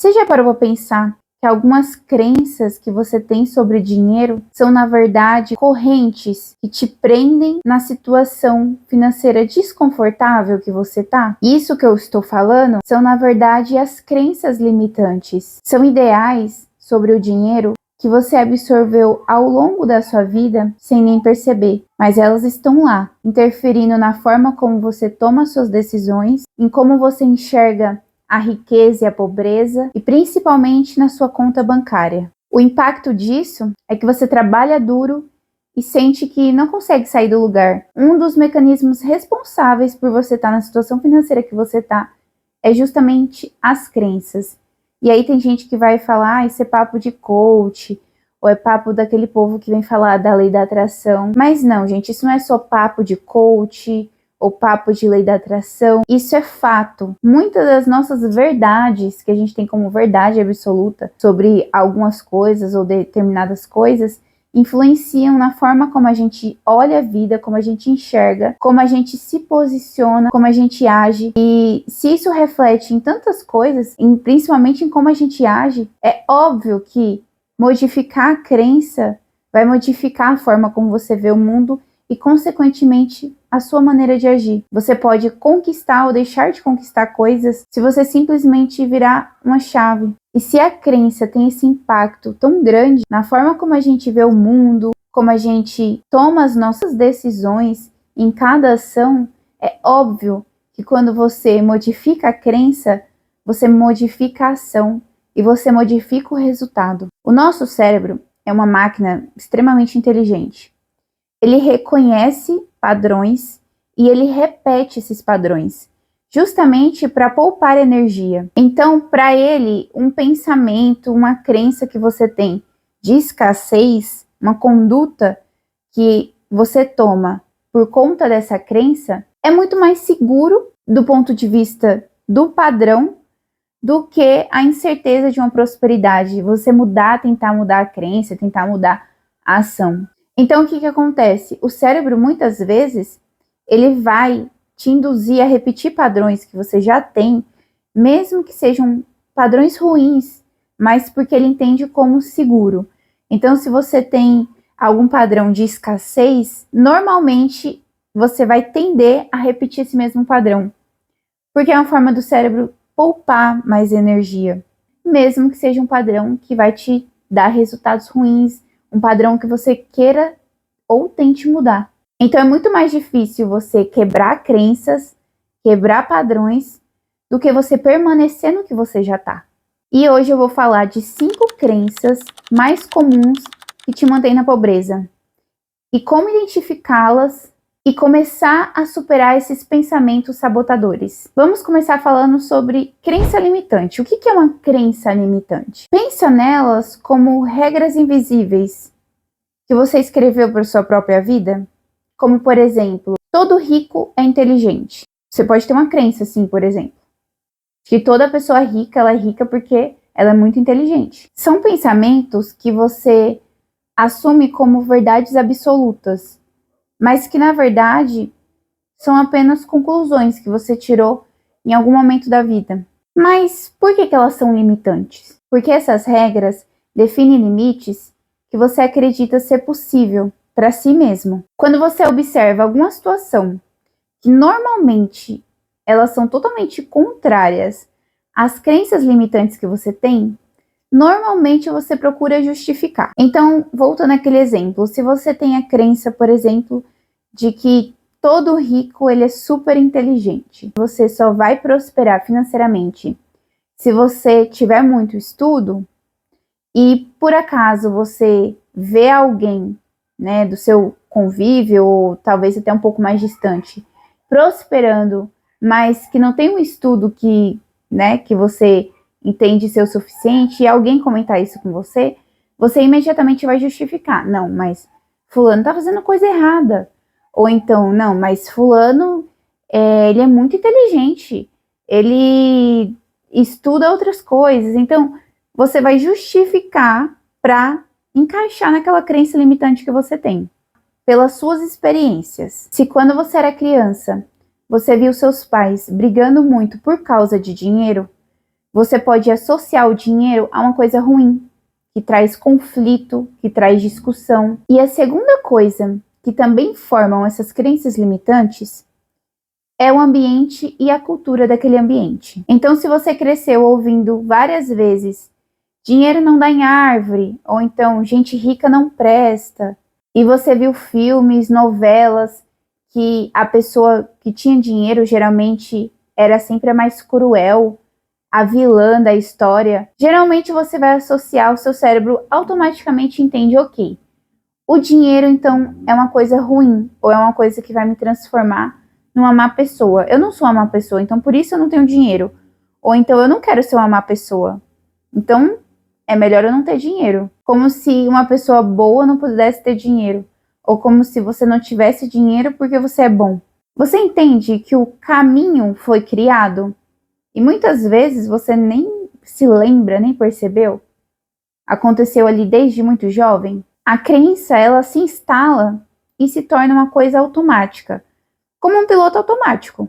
Você já parou para pensar que algumas crenças que você tem sobre dinheiro são, na verdade, correntes que te prendem na situação financeira desconfortável que você tá? Isso que eu estou falando são, na verdade, as crenças limitantes. São ideais sobre o dinheiro que você absorveu ao longo da sua vida sem nem perceber, mas elas estão lá, interferindo na forma como você toma suas decisões, em como você enxerga a riqueza e a pobreza e principalmente na sua conta bancária. O impacto disso é que você trabalha duro e sente que não consegue sair do lugar. Um dos mecanismos responsáveis por você estar na situação financeira que você está é justamente as crenças. E aí tem gente que vai falar, isso é papo de coach, ou é papo daquele povo que vem falar da lei da atração. Mas não, gente, isso não é só papo de coach ou papo de lei da atração. Isso é fato. Muitas das nossas verdades, que a gente tem como verdade absoluta sobre algumas coisas ou determinadas coisas, influenciam na forma como a gente olha a vida, como a gente enxerga, como a gente se posiciona, como a gente age. E se isso reflete em tantas coisas, principalmente em como a gente age, é óbvio que modificar a crença vai modificar a forma como você vê o mundo e, consequentemente, a sua maneira de agir. Você pode conquistar ou deixar de conquistar coisas se você simplesmente virar uma chave. E se a crença tem esse impacto tão grande na forma como a gente vê o mundo, como a gente toma as nossas decisões em cada ação, é óbvio que quando você modifica a crença, você modifica a ação e você modifica o resultado. O nosso cérebro é uma máquina extremamente inteligente. Ele reconhece padrões e ele repete esses padrões, justamente para poupar energia. Então, para ele, um pensamento, uma crença que você tem de escassez, uma conduta que você toma por conta dessa crença, é muito mais seguro do ponto de vista do padrão do que a incerteza de uma prosperidade. Você tentar mudar a crença, tentar mudar a ação. Então, o que acontece? O cérebro, muitas vezes, ele vai te induzir a repetir padrões que você já tem, mesmo que sejam padrões ruins, mas porque ele entende como seguro. Então, se você tem algum padrão de escassez, normalmente você vai tender a repetir esse mesmo padrão, porque é uma forma do cérebro poupar mais energia, mesmo que seja um padrão que vai te dar resultados ruins, um padrão que você queira ou tente mudar. Então é muito mais difícil você quebrar crenças, quebrar padrões, do que você permanecer no que você já tá. E hoje eu vou falar de 5 crenças mais comuns que te mantêm na pobreza. E como identificá-las e começar a superar esses pensamentos sabotadores. Vamos começar falando sobre crença limitante. O que é uma crença limitante? Pensa nelas como regras invisíveis que você escreveu para sua própria vida, como, por exemplo, todo rico é inteligente. Você pode ter uma crença assim, por exemplo, que toda pessoa rica, ela é rica porque ela é muito inteligente. São pensamentos que você assume como verdades absolutas, mas que, na verdade, são apenas conclusões que você tirou em algum momento da vida. Mas por que elas são limitantes? Porque essas regras definem limites que você acredita ser possível para si mesmo. Quando você observa alguma situação que normalmente elas são totalmente contrárias às crenças limitantes que você tem, normalmente você procura justificar. Então, voltando àquele exemplo, se você tem a crença, por exemplo, de que todo rico ele é super inteligente, você só vai prosperar financeiramente se você tiver muito estudo, e por acaso você vê alguém, né, do seu convívio, ou talvez até um pouco mais distante, prosperando, mas que não tem um estudo que, né, que você entende ser o suficiente, e alguém comentar isso com você, você imediatamente vai justificar. Não, mas fulano tá fazendo coisa errada. Ou então, não, mas fulano, ele é muito inteligente, ele estuda outras coisas. Então, você vai justificar para encaixar naquela crença limitante que você tem. Pelas suas experiências. Se quando você era criança, você viu seus pais brigando muito por causa de dinheiro, Você pode associar o dinheiro a uma coisa ruim, que traz conflito, que traz discussão. E a segunda coisa que também formam essas crenças limitantes é o ambiente e a cultura daquele ambiente. Então, se você cresceu ouvindo várias vezes dinheiro não dá em árvore, ou então gente rica não presta, e você viu filmes, novelas, que a pessoa que tinha dinheiro geralmente era sempre a mais cruel, a vilã da história, geralmente você vai associar, o seu cérebro automaticamente entende, ok, o dinheiro então é uma coisa ruim, ou é uma coisa que vai me transformar numa má pessoa. Eu não sou uma má pessoa, então por isso eu não tenho dinheiro. Ou então eu não quero ser uma má pessoa. Então é melhor eu não ter dinheiro. Como se uma pessoa boa não pudesse ter dinheiro. Ou como se você não tivesse dinheiro porque você é bom. Você entende que o caminho foi criado? E muitas vezes você nem se lembra, nem percebeu. Aconteceu ali desde muito jovem. A crença, ela se instala e se torna uma coisa automática. Como um piloto automático.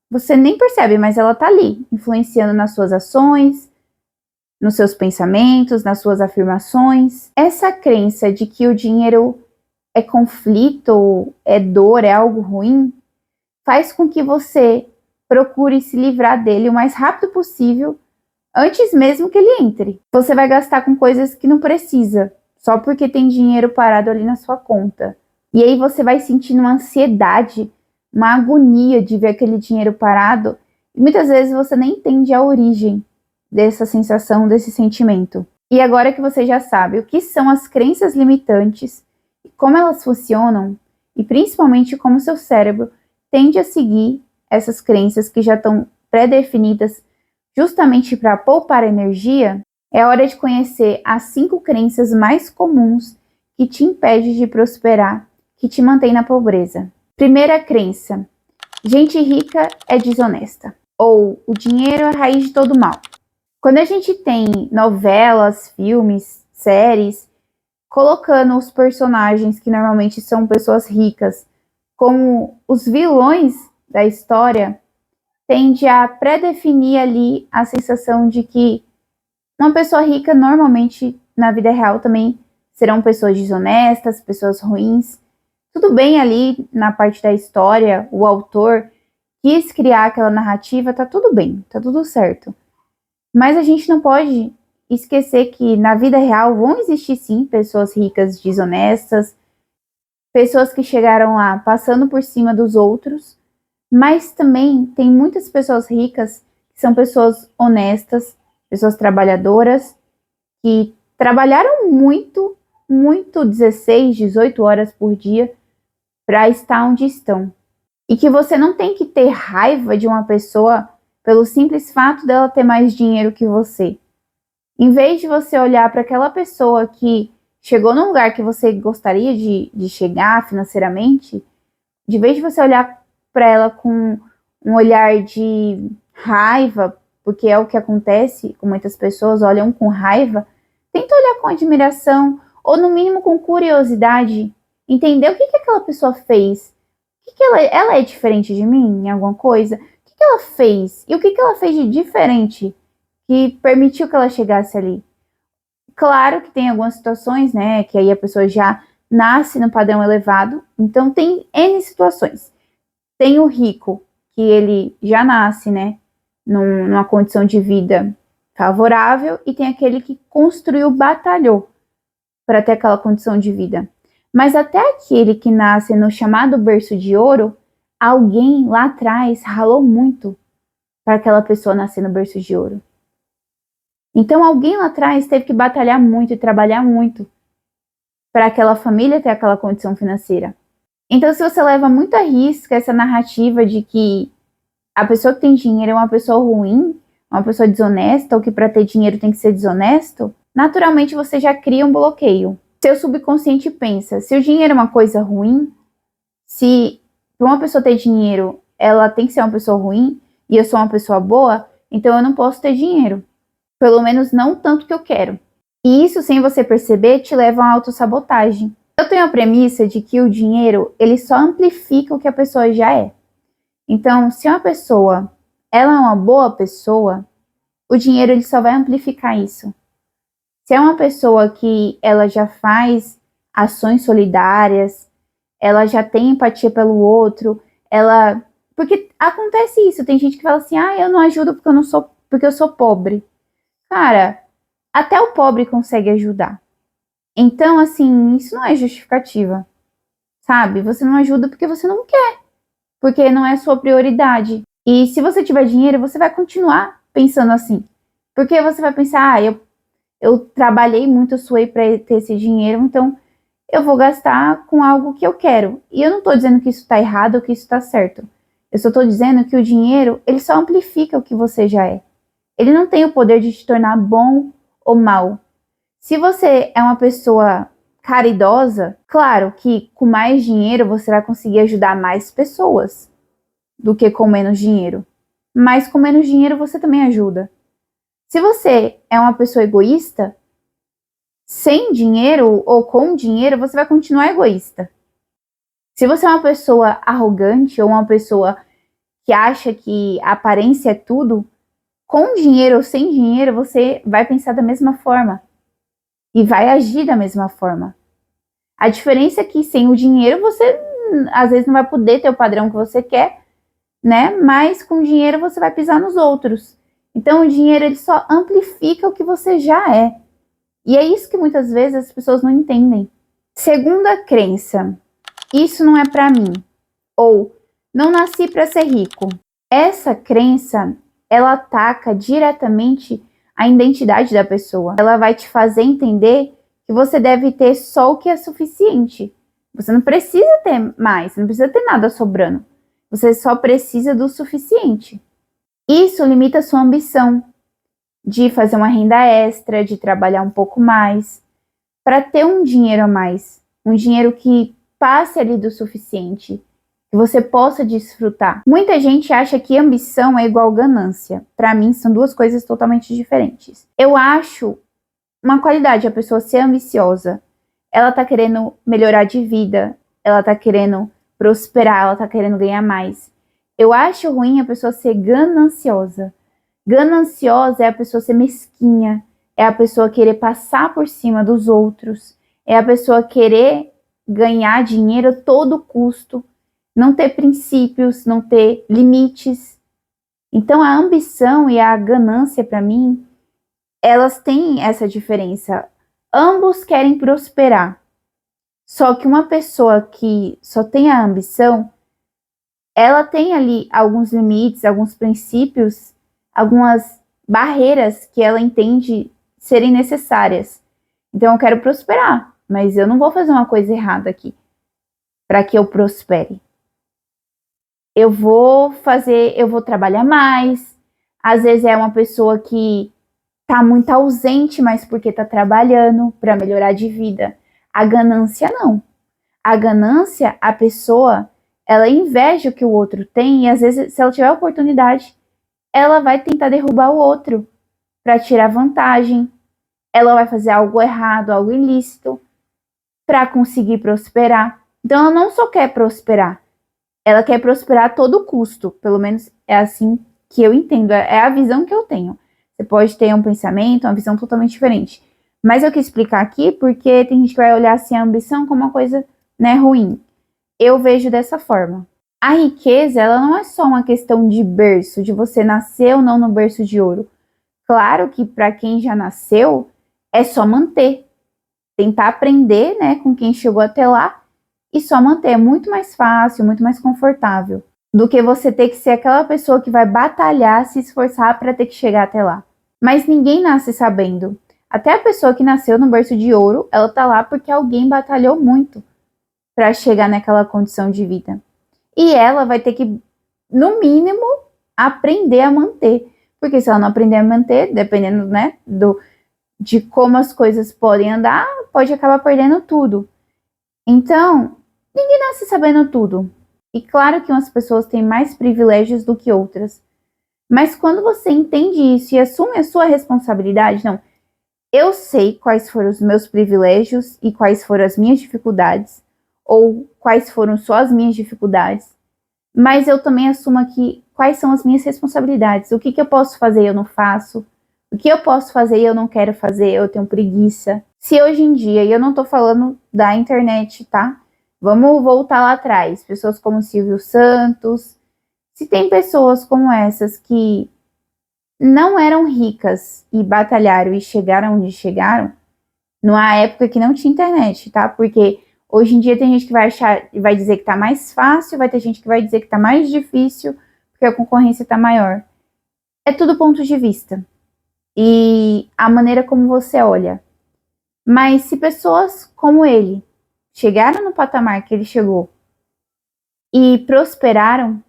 Você nem percebe, mas ela tá ali, influenciando nas suas ações, nos seus pensamentos, nas suas afirmações. Essa crença de que o dinheiro é conflito, é dor, é algo ruim, faz com que você procure se livrar dele o mais rápido possível, antes mesmo que ele entre. Você vai gastar com coisas que não precisa, só porque tem dinheiro parado ali na sua conta. E aí você vai sentindo uma ansiedade, uma agonia de ver aquele dinheiro parado, e muitas vezes você nem entende a origem dessa sensação, desse sentimento. E agora que você já sabe o que são as crenças limitantes, como elas funcionam, e principalmente como seu cérebro tende a seguir essas crenças que já estão pré-definidas justamente para poupar energia, é hora de conhecer as 5 crenças mais comuns que te impedem de prosperar, que te mantém na pobreza. Primeira crença: gente rica é desonesta. Ou o dinheiro é a raiz de todo mal. Quando a gente tem novelas, filmes, séries, colocando os personagens que normalmente são pessoas ricas como os vilões da história, tende a pré-definir ali a sensação de que uma pessoa rica normalmente na vida real também serão pessoas desonestas, pessoas ruins. Tudo bem ali na parte da história, o autor quis criar aquela narrativa, tá tudo bem, tá tudo certo. Mas a gente não pode esquecer que na vida real vão existir sim pessoas ricas desonestas, pessoas que chegaram lá passando por cima dos outros, mas também tem muitas pessoas ricas que são pessoas honestas, pessoas trabalhadoras, que trabalharam muito, 16, 18 horas por dia para estar onde estão. E que você não tem que ter raiva de uma pessoa pelo simples fato dela ter mais dinheiro que você. Em vez de você olhar para aquela pessoa que chegou num lugar que você gostaria de chegar financeiramente, de vez de você olhar para ela com um olhar de raiva, porque é o que acontece com muitas pessoas, olham com raiva, tenta olhar com admiração, ou no mínimo com curiosidade, entender o que aquela pessoa fez. O que ela é diferente de mim em alguma coisa? O que ela fez? E o que ela fez de diferente que permitiu que ela chegasse ali? Claro que tem algumas situações, né, que aí a pessoa já nasce no padrão elevado, então tem N situações. Tem o rico, que ele já nasce, né, numa condição de vida favorável, e tem aquele que construiu, batalhou para ter aquela condição de vida. Mas até aquele que nasce no chamado berço de ouro, alguém lá atrás ralou muito para aquela pessoa nascer no berço de ouro. Então alguém lá atrás teve que batalhar muito e trabalhar muito para aquela família ter aquela condição financeira. Então, se você leva muito a risco essa narrativa de que a pessoa que tem dinheiro é uma pessoa ruim, uma pessoa desonesta, ou que para ter dinheiro tem que ser desonesto, naturalmente você já cria um bloqueio. Seu subconsciente pensa, se o dinheiro é uma coisa ruim, se para uma pessoa ter dinheiro, ela tem que ser uma pessoa ruim, e eu sou uma pessoa boa, então eu não posso ter dinheiro. Pelo menos não tanto que eu quero. E isso, sem você perceber, te leva a uma autossabotagem. Eu tenho a premissa de que o dinheiro, ele só amplifica o que a pessoa já é. Então, se uma pessoa, ela é uma boa pessoa, o dinheiro ele só vai amplificar isso. Se é uma pessoa que ela já faz ações solidárias, ela já tem empatia pelo outro, porque acontece isso, tem gente que fala assim, eu não ajudo porque eu sou pobre. Cara, até o pobre consegue ajudar. Então, assim, isso não é justificativa, sabe? Você não ajuda porque você não quer, porque não é sua prioridade. E se você tiver dinheiro, você vai continuar pensando assim. Porque você vai pensar, eu trabalhei muito, eu suei para ter esse dinheiro, então eu vou gastar com algo que eu quero. E eu não tô dizendo que isso tá errado ou que isso tá certo. Eu só tô dizendo que o dinheiro, ele só amplifica o que você já é. Ele não tem o poder de te tornar bom ou mal. Se você é uma pessoa caridosa, claro que com mais dinheiro você vai conseguir ajudar mais pessoas do que com menos dinheiro. Mas com menos dinheiro você também ajuda. Se você é uma pessoa egoísta, sem dinheiro ou com dinheiro, você vai continuar egoísta. Se você é uma pessoa arrogante ou uma pessoa que acha que a aparência é tudo, com dinheiro ou sem dinheiro, você vai pensar da mesma forma e vai agir da mesma forma. A diferença é que sem o dinheiro você às vezes não vai poder ter o padrão que você quer, né? Mas com dinheiro você vai pisar nos outros. Então o dinheiro ele só amplifica o que você já é. E é isso que muitas vezes as pessoas não entendem. Segunda crença: isso não é para mim. Ou não nasci para ser rico. Essa crença, ela ataca diretamente a identidade da pessoa. Ela vai te fazer entender que você deve ter só o que é suficiente. Você não precisa ter mais, não precisa ter nada sobrando. Você só precisa do suficiente. Isso limita a sua ambição de fazer uma renda extra, de trabalhar um pouco mais, para ter um dinheiro a mais, um dinheiro que passe ali do suficiente, que você possa desfrutar. Muita gente acha que ambição é igual ganância. Para mim, são duas coisas totalmente diferentes. Eu acho uma qualidade a pessoa ser ambiciosa. Ela tá querendo melhorar de vida, ela tá querendo prosperar, ela tá querendo ganhar mais. Eu acho ruim a pessoa ser gananciosa. Gananciosa é a pessoa ser mesquinha, é a pessoa querer passar por cima dos outros, é a pessoa querer ganhar dinheiro a todo custo, não ter princípios, não ter limites. Então a ambição e a ganância, para mim, elas têm essa diferença. Ambos querem prosperar. Só que uma pessoa que só tem a ambição, ela tem ali alguns limites, alguns princípios, algumas barreiras que ela entende serem necessárias. Então eu quero prosperar, mas eu não vou fazer uma coisa errada aqui para que eu prospere. Eu vou trabalhar mais. Às vezes é uma pessoa que tá muito ausente, mas porque tá trabalhando para melhorar de vida. A ganância não. A ganância, a pessoa, ela inveja o que o outro tem e às vezes, se ela tiver oportunidade, ela vai tentar derrubar o outro para tirar vantagem. Ela vai fazer algo errado, algo ilícito para conseguir prosperar. Então ela não só quer prosperar, ela quer prosperar a todo custo. Pelo menos é assim que eu entendo, é a visão que eu tenho. Você pode ter um pensamento, uma visão totalmente diferente. Mas eu quis explicar aqui porque tem gente que vai olhar assim a ambição como uma coisa, né, ruim. Eu vejo dessa forma. A riqueza, ela não é só uma questão de berço, de você nascer ou não no berço de ouro. Claro que para quem já nasceu, é só manter. Tentar aprender, né, com quem chegou até lá e só manter. É muito mais fácil, muito mais confortável do que você ter que ser aquela pessoa que vai batalhar, se esforçar para ter que chegar até lá. Mas ninguém nasce sabendo. Até a pessoa que nasceu no berço de ouro, ela tá lá porque alguém batalhou muito para chegar naquela condição de vida. E ela vai ter que, no mínimo, aprender a manter. Porque se ela não aprender a manter, dependendo, né, de como as coisas podem andar, pode acabar perdendo tudo. Então, ninguém nasce sabendo tudo. E claro que umas pessoas têm mais privilégios do que outras. Mas quando você entende isso e assume a sua responsabilidade, não, eu sei quais foram os meus privilégios e quais foram as minhas dificuldades, ou quais foram só as minhas dificuldades, mas eu também assumo aqui quais são as minhas responsabilidades, o que eu posso fazer e eu não faço, O que eu posso fazer e eu não quero fazer, eu tenho preguiça. Se hoje em dia, e eu não tô falando da internet, tá? Vamos voltar lá atrás. Pessoas como Silvio Santos. Se tem pessoas como essas que não eram ricas e batalharam e chegaram onde chegaram, numa época que não tinha internet, tá? Porque hoje em dia tem gente que vai achar, vai dizer que tá mais fácil, vai ter gente que vai dizer que tá mais difícil, porque a concorrência tá maior. É tudo ponto de vista. E a maneira como você olha. Mas se pessoas como ele chegaram no patamar que ele chegou e prosperaram,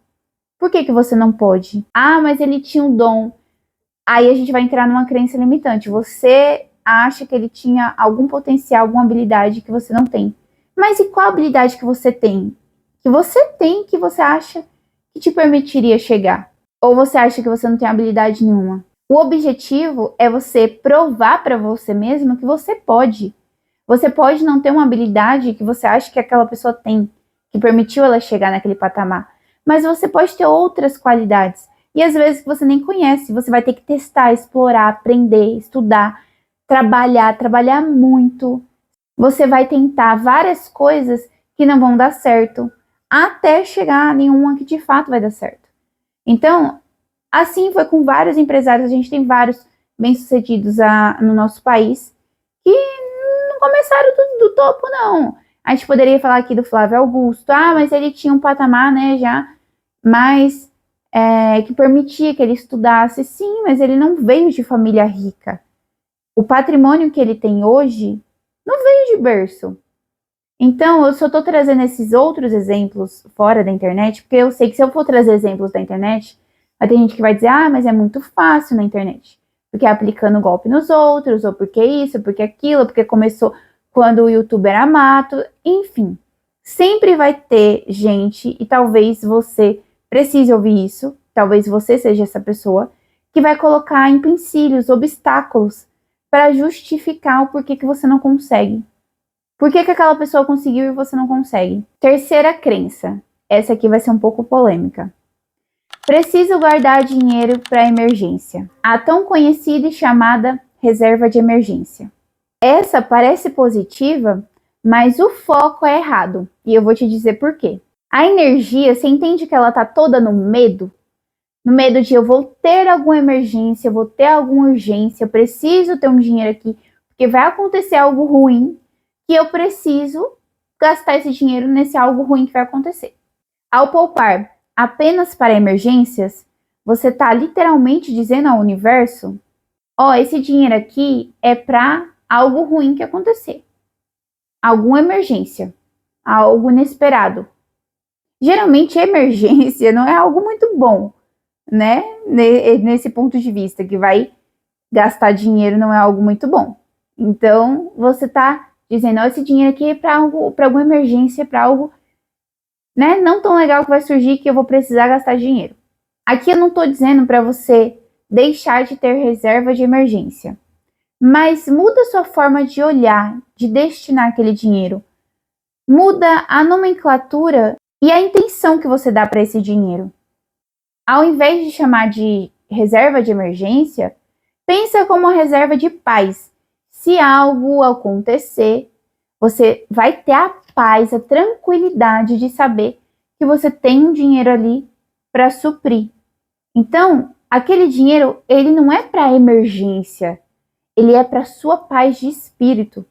por que você não pode? Ah, mas ele tinha um dom. Aí a gente vai entrar numa crença limitante. Você acha que ele tinha algum potencial, alguma habilidade que você não tem. Mas e qual habilidade que você tem? Que você tem, que você acha que te permitiria chegar? Ou você acha que você não tem habilidade nenhuma? O objetivo é você provar para você mesmo que você pode. Você pode não ter uma habilidade que você acha que aquela pessoa tem, que permitiu ela chegar naquele patamar. Mas você pode ter outras qualidades. E às vezes você nem conhece. Você vai ter que testar, explorar, aprender, estudar, trabalhar muito. Você vai tentar várias coisas que não vão dar certo, até chegar a nenhuma que de fato vai dar certo. Então, assim foi com vários empresários. A gente tem vários bem-sucedidos no nosso país que não começaram do topo, não. A gente poderia falar aqui do Flávio Augusto. Ah, mas ele tinha um patamar, né, já mais que permitia que ele estudasse. Sim, mas ele não veio de família rica. O patrimônio que ele tem hoje não veio de berço. Então, eu só tô trazendo esses outros exemplos fora da internet, porque eu sei que se eu for trazer exemplos da internet, vai ter gente que vai dizer, ah, mas é muito fácil na internet. Porque é aplicando golpe nos outros, ou porque isso, porque aquilo, porque começou quando o YouTube era mato, enfim. Sempre vai ter gente, e talvez você precise ouvir isso, talvez você seja essa pessoa, que vai colocar empecilhos, obstáculos, para justificar o porquê que você não consegue. Por que aquela pessoa conseguiu e você não consegue? Terceira crença. Essa aqui vai ser um pouco polêmica. Preciso guardar dinheiro para emergência. A tão conhecida e chamada reserva de emergência. Essa parece positiva, mas o foco é errado. E eu vou te dizer por quê. A energia, você entende que ela tá toda no medo? No medo de eu vou ter alguma emergência, eu vou ter alguma urgência, eu preciso ter um dinheiro aqui, porque vai acontecer algo ruim, que eu preciso gastar esse dinheiro nesse algo ruim que vai acontecer. Ao poupar apenas para emergências, você está literalmente dizendo ao universo, esse dinheiro aqui é para algo ruim que acontecer. Alguma emergência, algo inesperado. Geralmente emergência não é algo muito bom, né? Nesse ponto de vista, que vai gastar dinheiro não é algo muito bom. Então, você está dizendo, esse dinheiro aqui é para alguma emergência, para algo, né, não tão legal que vai surgir que eu vou precisar gastar dinheiro. Aqui eu não estou dizendo para você deixar de ter reserva de emergência, mas muda sua forma de olhar, de destinar aquele dinheiro. Muda a nomenclatura e a intenção que você dá para esse dinheiro. Ao invés de chamar de reserva de emergência, pensa como uma reserva de paz. Se algo acontecer, você vai ter a paz, a tranquilidade de saber que você tem um dinheiro ali para suprir. Então, aquele dinheiro, ele não é para emergência, ele é para sua paz de espírito.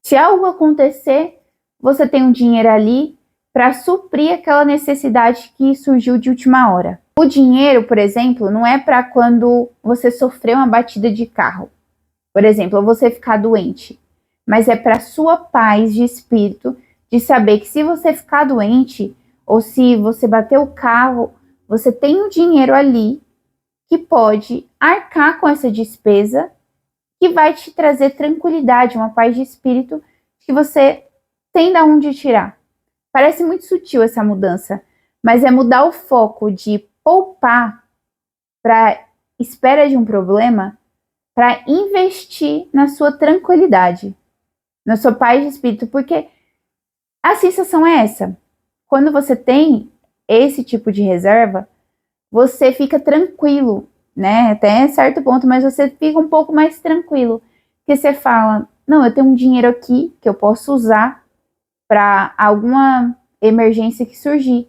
Se algo acontecer, você tem um dinheiro ali para suprir aquela necessidade que surgiu de última hora. O dinheiro, por exemplo, não é para quando você sofreu uma batida de carro. Por exemplo, ou você ficar doente. Mas é para sua paz de espírito, de saber que se você ficar doente, ou se você bater o carro, você tem um dinheiro ali que pode arcar com essa despesa, que vai te trazer tranquilidade, uma paz de espírito que você tem de onde tirar. Parece muito sutil essa mudança, mas é mudar o foco de poupar para espera de um problema para investir na sua tranquilidade, na sua paz de espírito, porque a sensação é essa. Quando você tem esse tipo de reserva, você fica tranquilo né? Até certo ponto, mas você fica um pouco mais tranquilo. Porque você fala, não, eu tenho um dinheiro aqui que eu posso usar para alguma emergência que surgir.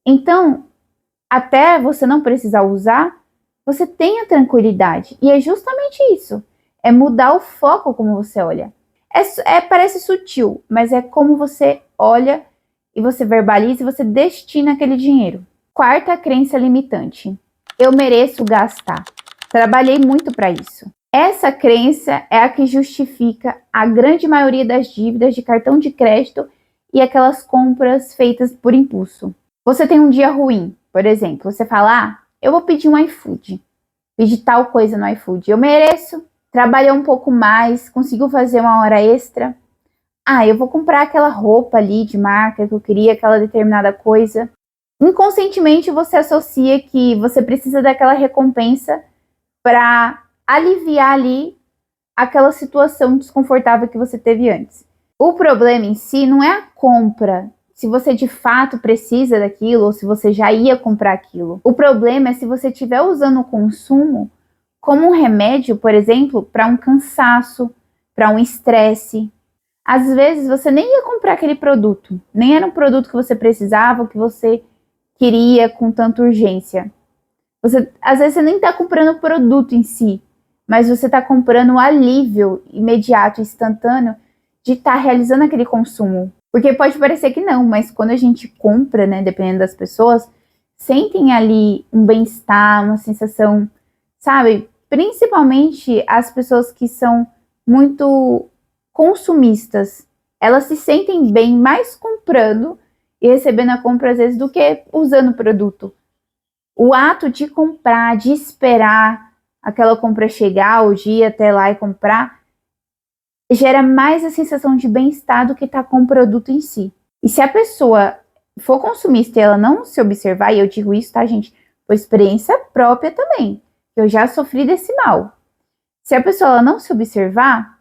Então, até você não precisar usar, você tem a tranquilidade. E é justamente isso. É mudar o foco como você olha. Parece sutil, mas é como você olha e você verbaliza e você destina aquele dinheiro. Quarta crença limitante. Eu mereço gastar. Trabalhei muito para isso. Essa crença é a que justifica a grande maioria das dívidas de cartão de crédito e aquelas compras feitas por impulso. Você tem um dia ruim, por exemplo, você fala, eu vou pedir um iFood, pedir tal coisa no iFood, eu mereço, trabalhar um pouco mais, consigo fazer uma hora extra, eu vou comprar aquela roupa ali de marca que eu queria, aquela determinada coisa. Inconscientemente você associa que você precisa daquela recompensa para aliviar ali aquela situação desconfortável que você teve antes. O problema em si não é a compra, se você de fato precisa daquilo ou se você já ia comprar aquilo. O problema é se você estiver usando o consumo como um remédio, por exemplo, para um cansaço, para um estresse. Às vezes você nem ia comprar aquele produto, nem era um produto que você precisava, que você queria com tanta urgência. Às vezes você nem está comprando o produto em si, mas você está comprando o alívio imediato, instantâneo, de estar realizando aquele consumo. Porque pode parecer que não, mas quando a gente compra, né, dependendo das pessoas, sentem ali um bem-estar, uma sensação, sabe? Principalmente as pessoas que são muito consumistas. Elas se sentem bem mais comprando e recebendo a compra às vezes do que usando o produto. O ato de comprar, de esperar aquela compra chegar, o dia até lá e comprar, gera mais a sensação de bem-estar do que estar com o produto em si. E se a pessoa for consumista e ela não se observar, e eu digo isso, tá, gente, por experiência própria também, eu já sofri desse mal. Se a pessoa ela não se observar,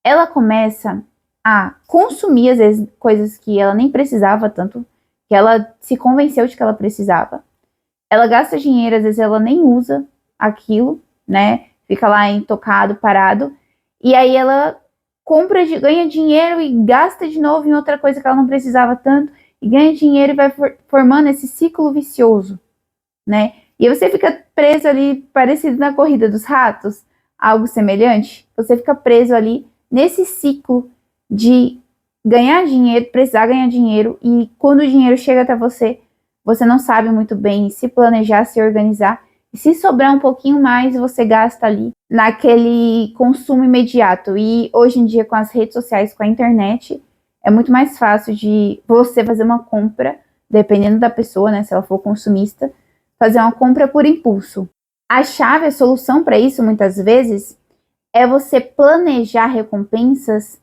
ela começa a consumir, às vezes, coisas que ela nem precisava tanto, que ela se convenceu de que ela precisava. Ela gasta dinheiro, às vezes ela nem usa aquilo, né? Fica lá intocado, parado. E aí ela compra, ganha dinheiro e gasta de novo em outra coisa que ela não precisava tanto. E ganha dinheiro e vai formando esse ciclo vicioso, né? E você fica preso ali, parecido na corrida dos ratos, algo semelhante. Você fica preso ali nesse ciclo de ganhar dinheiro, precisar ganhar dinheiro. E quando o dinheiro chega até você, você não sabe muito bem se planejar, se organizar. E se sobrar um pouquinho mais, você gasta ali naquele consumo imediato. E hoje em dia, com as redes sociais, com a internet, é muito mais fácil de você fazer uma compra, dependendo da pessoa, né? Se ela for consumista, fazer uma compra por impulso. A chave, a solução para isso, muitas vezes, é você planejar recompensas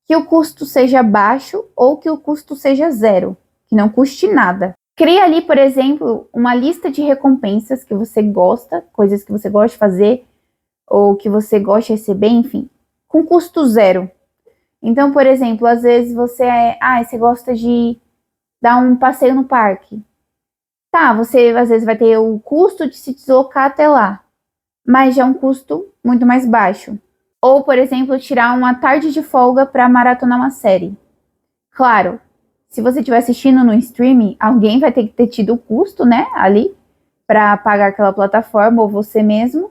que o custo seja baixo ou que o custo seja zero, que não custe nada. Cria ali, por exemplo, uma lista de recompensas que você gosta, coisas que você gosta de fazer, ou que você gosta de receber, enfim, com custo zero. Então, por exemplo, às vezes você você gosta de dar um passeio no parque. Tá, você às vezes vai ter o custo de se deslocar até lá, mas já é um custo muito mais baixo. Ou, por exemplo, tirar uma tarde de folga para maratonar uma série. Claro, se você estiver assistindo no streaming, alguém vai ter que ter tido o custo, né, ali, para pagar aquela plataforma, ou você mesmo,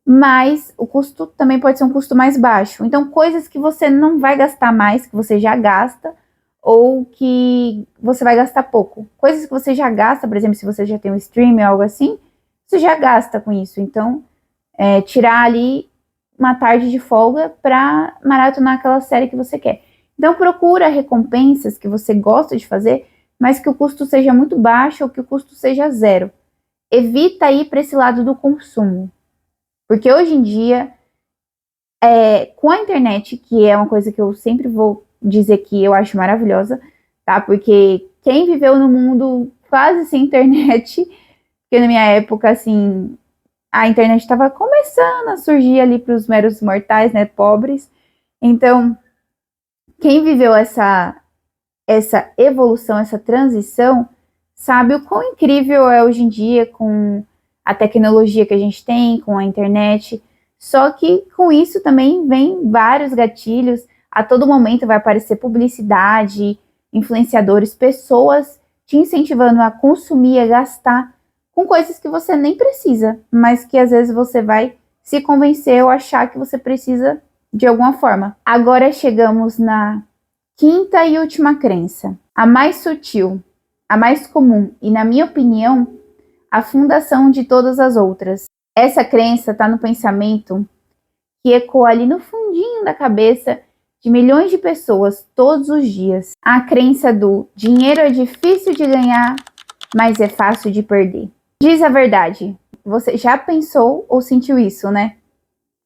mas o custo também pode ser um custo mais baixo. Então, coisas que você não vai gastar mais, que você já gasta, ou que você vai gastar pouco. Coisas que você já gasta, por exemplo, se você já tem um streaming ou algo assim, você já gasta com isso. Então, tirar ali uma tarde de folga para maratonar aquela série que você quer. Então, procura recompensas que você gosta de fazer, mas que o custo seja muito baixo ou que o custo seja zero. Evita ir para esse lado do consumo. Porque hoje em dia, com a internet, que é uma coisa que eu sempre vou dizer que eu acho maravilhosa, tá? Porque quem viveu no mundo quase sem internet, porque na minha época, assim, a internet estava começando a surgir ali para os meros mortais, né, pobres. Então, quem viveu essa evolução, essa transição, sabe o quão incrível é hoje em dia com a tecnologia que a gente tem, com a internet. Só que com isso também vem vários gatilhos. A todo momento vai aparecer publicidade, influenciadores, pessoas te incentivando a consumir, a gastar com coisas que você nem precisa, mas que às vezes você vai se convencer ou achar que você precisa de alguma forma. Agora chegamos na quinta e última crença, a mais sutil, a mais comum e, na minha opinião, a fundação de todas as outras. Essa crença está no pensamento que ecoa ali no fundinho da cabeça de milhões de pessoas todos os dias. A crença do dinheiro é difícil de ganhar, mas é fácil de perder. Diz a verdade, você já pensou ou sentiu isso, né?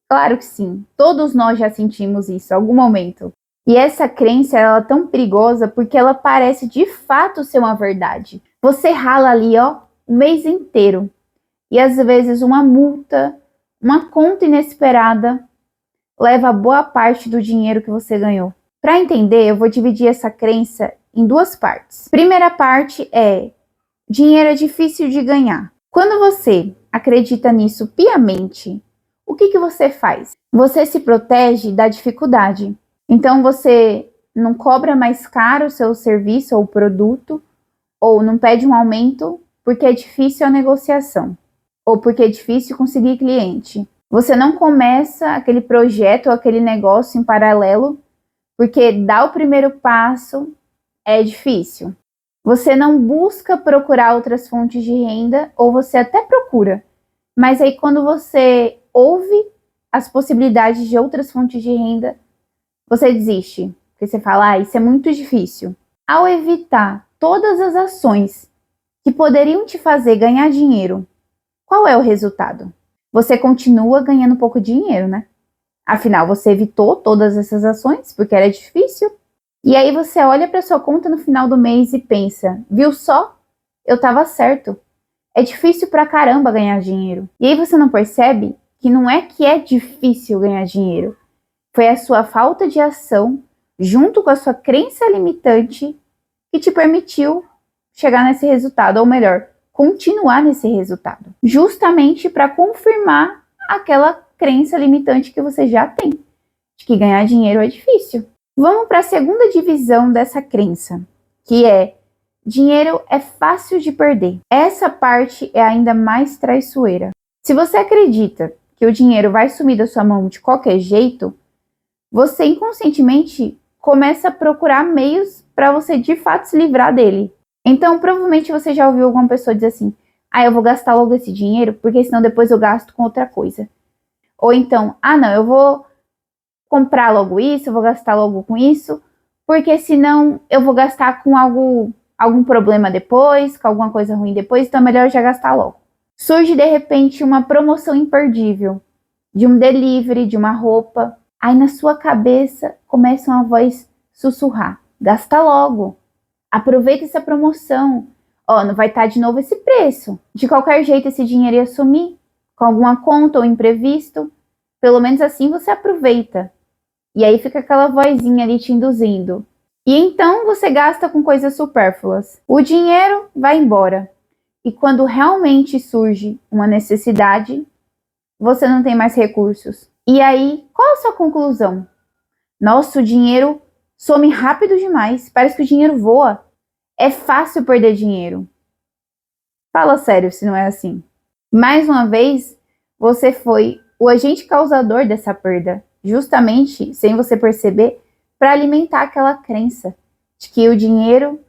Claro que sim, todos nós já sentimos isso em algum momento. E essa crença ela é tão perigosa porque ela parece de fato ser uma verdade. Você rala ali, ó, o mês inteiro. E às vezes uma multa, uma conta inesperada leva boa parte do dinheiro que você ganhou. Para entender, eu vou dividir essa crença em duas partes. Primeira parte é: dinheiro é difícil de ganhar. Quando você acredita nisso piamente, o que você faz? Você se protege da dificuldade. Então você não cobra mais caro o seu serviço ou produto, ou não pede um aumento porque é difícil a negociação, ou porque é difícil conseguir cliente. Você não começa aquele projeto ou aquele negócio em paralelo porque dar o primeiro passo é difícil. Você não busca procurar outras fontes de renda, ou você até procura, mas aí quando você ouve as possibilidades de outras fontes de renda, você desiste, porque você fala, isso é muito difícil. Ao evitar todas as ações que poderiam te fazer ganhar dinheiro, qual é o resultado? Você continua ganhando pouco dinheiro, né? Afinal, você evitou todas essas ações porque era difícil. E aí você olha para sua conta no final do mês e pensa, viu só? Eu estava certo. É difícil pra caramba ganhar dinheiro. E aí você não percebe que não é que é difícil ganhar dinheiro. Foi a sua falta de ação, junto com a sua crença limitante, que te permitiu chegar nesse resultado, ou melhor, continuar nesse resultado. Justamente para confirmar aquela crença limitante que você já tem, de que ganhar dinheiro é difícil. Vamos para a segunda divisão dessa crença, que é: dinheiro é fácil de perder. Essa parte é ainda mais traiçoeira. Se você acredita que o dinheiro vai sumir da sua mão de qualquer jeito, você inconscientemente começa a procurar meios para você de fato se livrar dele. Então, provavelmente você já ouviu alguma pessoa dizer assim: eu vou gastar logo esse dinheiro, porque senão depois eu gasto com outra coisa. Ou então, não, eu vou comprar logo isso, eu vou gastar logo com isso, porque senão eu vou gastar com algum problema depois, com alguma coisa ruim depois, então é melhor já gastar logo. Surge de repente uma promoção imperdível, de um delivery, de uma roupa. Aí na sua cabeça começa uma voz sussurrar: gasta logo, aproveita essa promoção, não vai estar de novo esse preço. De qualquer jeito esse dinheiro ia sumir, com alguma conta ou imprevisto, pelo menos assim você aproveita. E aí fica aquela vozinha ali te induzindo. E então você gasta com coisas supérfluas. O dinheiro vai embora. E quando realmente surge uma necessidade, você não tem mais recursos. E aí, qual a sua conclusão? Nossa, o dinheiro some rápido demais. Parece que o dinheiro voa. É fácil perder dinheiro. Fala sério se não é assim. Mais uma vez, você foi o agente causador dessa perda, justamente, sem você perceber, para alimentar aquela crença de que o dinheiro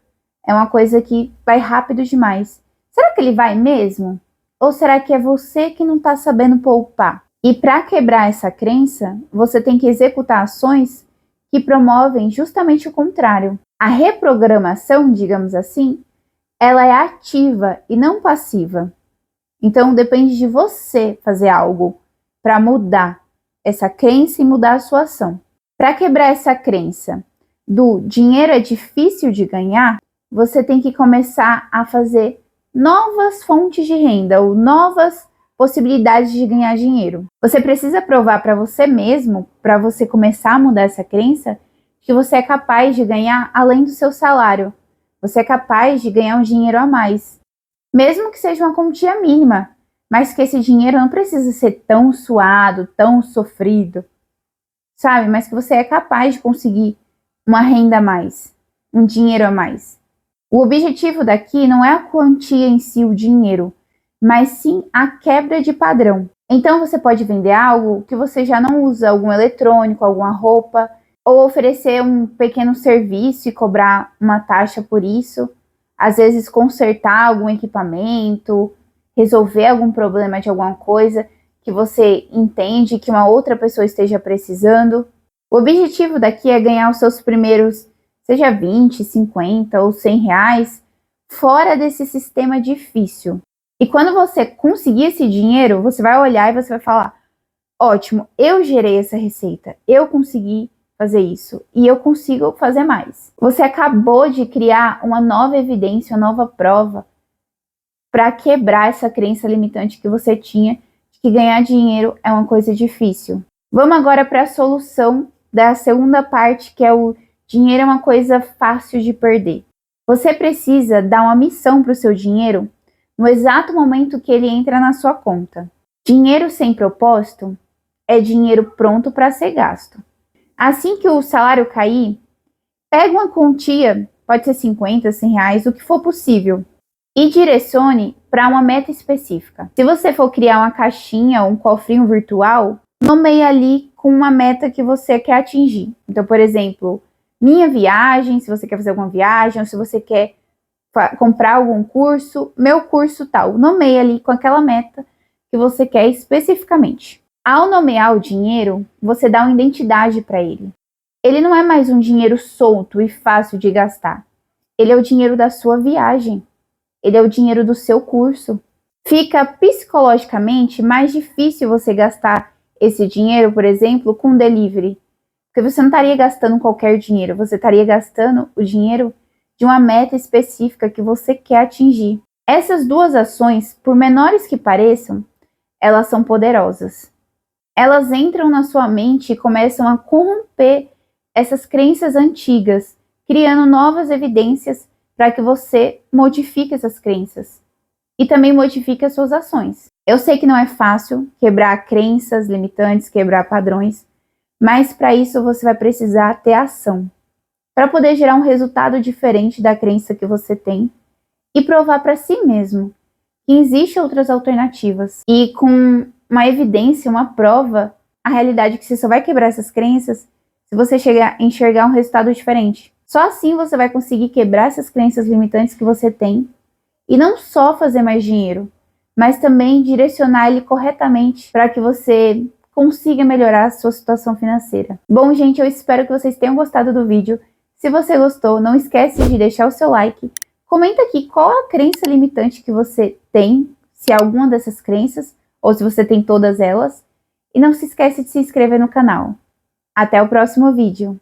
é uma coisa que vai rápido demais. Será que ele vai mesmo? Ou será que é você que não está sabendo poupar? E para quebrar essa crença, você tem que executar ações que promovem justamente o contrário. A reprogramação, digamos assim, ela é ativa e não passiva. Então depende de você fazer algo para mudar essa crença e mudar a sua ação. Para quebrar essa crença do dinheiro é difícil de ganhar, você tem que começar a fazer novas fontes de renda ou novas possibilidades de ganhar dinheiro. Você precisa provar para você mesmo, para você começar a mudar essa crença, que você é capaz de ganhar além do seu salário. Você é capaz de ganhar um dinheiro a mais. Mesmo que seja uma quantia mínima. mas que esse dinheiro não precisa ser tão suado, tão sofrido, sabe? Mas que você é capaz de conseguir uma renda a mais, um dinheiro a mais. O objetivo daqui não é a quantia em si, o dinheiro, mas sim a quebra de padrão. Então você pode vender algo que você já não usa, algum eletrônico, alguma roupa, ou oferecer um pequeno serviço e cobrar uma taxa por isso. Às vezes consertar algum equipamento, resolver algum problema de alguma coisa que você entende que uma outra pessoa esteja precisando. O objetivo daqui é ganhar os seus primeiros, seja 20, 50 ou 100 reais, fora desse sistema difícil. E quando você conseguir esse dinheiro, você vai olhar e você vai falar: ótimo, eu gerei essa receita, eu consegui fazer isso e eu consigo fazer mais. Você acabou de criar uma nova evidência, uma nova prova para quebrar essa crença limitante que você tinha de que ganhar dinheiro é uma coisa difícil. Vamos agora para a solução da segunda parte, que é o dinheiro é uma coisa fácil de perder. Você precisa dar uma missão para o seu dinheiro no exato momento que ele entra na sua conta. Dinheiro sem propósito é dinheiro pronto para ser gasto. Assim que o salário cair, pega uma quantia, pode ser 50, 100 reais, o que for possível, e direcione para uma meta específica. Se você for criar uma caixinha ou um cofrinho virtual, nomeie ali com uma meta que você quer atingir. Então, por exemplo, minha viagem, se você quer fazer alguma viagem, ou se você quer comprar algum curso, meu curso tal. Nomeie ali com aquela meta que você quer especificamente. Ao nomear o dinheiro, você dá uma identidade para ele. Ele não é mais um dinheiro solto e fácil de gastar. Ele é o dinheiro da sua viagem. Ele é o dinheiro do seu curso. Fica psicologicamente mais difícil você gastar esse dinheiro, por exemplo, com delivery. Porque você não estaria gastando qualquer dinheiro, você estaria gastando o dinheiro de uma meta específica que você quer atingir. Essas duas ações, por menores que pareçam, elas são poderosas. Elas entram na sua mente e começam a corromper essas crenças antigas, criando novas evidências para que você modifique essas crenças e também modifique as suas ações. Eu sei que não é fácil quebrar crenças limitantes, quebrar padrões, mas para isso você vai precisar ter ação, para poder gerar um resultado diferente da crença que você tem e provar para si mesmo que existem outras alternativas. E com uma evidência, uma prova, a realidade é que você só vai quebrar essas crenças se você chegar a enxergar um resultado diferente. Só assim você vai conseguir quebrar essas crenças limitantes que você tem e não só fazer mais dinheiro, mas também direcionar ele corretamente para que você consiga melhorar a sua situação financeira. Bom, gente, eu espero que vocês tenham gostado do vídeo. Se você gostou, não esquece de deixar o seu like. Comenta aqui qual a crença limitante que você tem, se é alguma dessas crenças, ou se você tem todas elas. E não se esquece de se inscrever no canal. Até o próximo vídeo.